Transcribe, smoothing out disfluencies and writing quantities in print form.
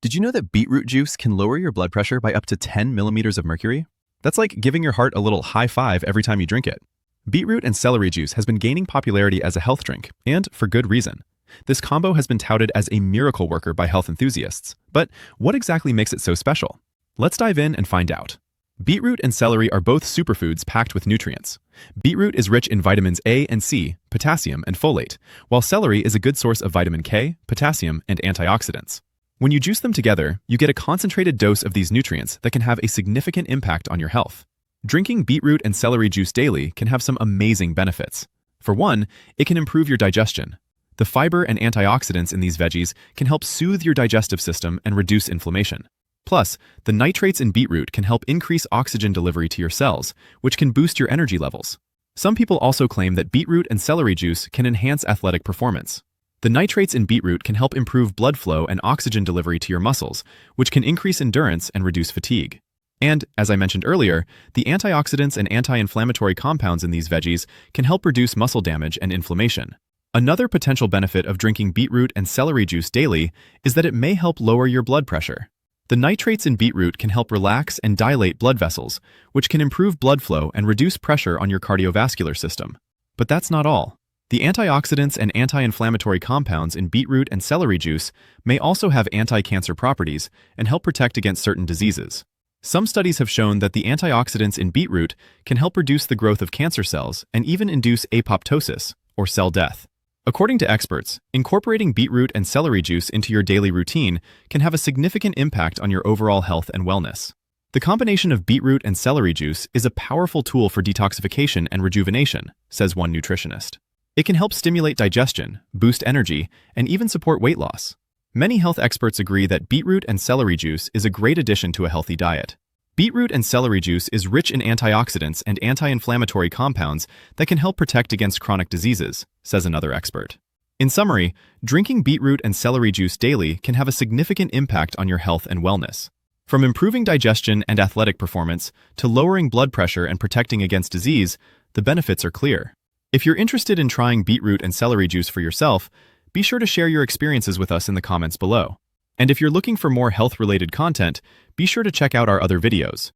Did you know that beetroot juice can lower your blood pressure by up to 10 millimeters of mercury? That's like giving your heart a little high five every time you drink it. Beetroot and celery juice has been gaining popularity as a health drink, and for good reason. This combo has been touted as a miracle worker by health enthusiasts. But what exactly makes it so special? Let's dive in and find out. Beetroot and celery are both superfoods packed with nutrients. Beetroot is rich in vitamins A and C, potassium, and folate, while celery is a good source of vitamin K, potassium, and antioxidants. When you juice them together, you get a concentrated dose of these nutrients that can have a significant impact on your health. Drinking beetroot and celery juice daily can have some amazing benefits. For one, it can improve your digestion. The fiber and antioxidants in these veggies can help soothe your digestive system and reduce inflammation. Plus, the nitrates in beetroot can help increase oxygen delivery to your cells, which can boost your energy levels. Some people also claim that beetroot and celery juice can enhance athletic performance. The nitrates in beetroot can help improve blood flow and oxygen delivery to your muscles, which can increase endurance and reduce fatigue. And, as I mentioned earlier, the antioxidants and anti-inflammatory compounds in these veggies can help reduce muscle damage and inflammation. Another potential benefit of drinking beetroot and celery juice daily is that it may help lower your blood pressure. The nitrates in beetroot can help relax and dilate blood vessels, which can improve blood flow and reduce pressure on your cardiovascular system. But that's not all. The antioxidants and anti-inflammatory compounds in beetroot and celery juice may also have anti-cancer properties and help protect against certain diseases. Some studies have shown that the antioxidants in beetroot can help reduce the growth of cancer cells and even induce apoptosis, or cell death. According to experts, incorporating beetroot and celery juice into your daily routine can have a significant impact on your overall health and wellness. The combination of beetroot and celery juice is a powerful tool for detoxification and rejuvenation, says one nutritionist. It can help stimulate digestion, boost energy, and even support weight loss. Many health experts agree that beetroot and celery juice is a great addition to a healthy diet. Beetroot and celery juice is rich in antioxidants and anti-inflammatory compounds that can help protect against chronic diseases, says another expert. In summary, drinking beetroot and celery juice daily can have a significant impact on your health and wellness. From improving digestion and athletic performance to lowering blood pressure and protecting against disease, the benefits are clear. If you're interested in trying beetroot and celery juice for yourself, be sure to share your experiences with us in the comments below. And if you're looking for more health-related content, be sure to check out our other videos.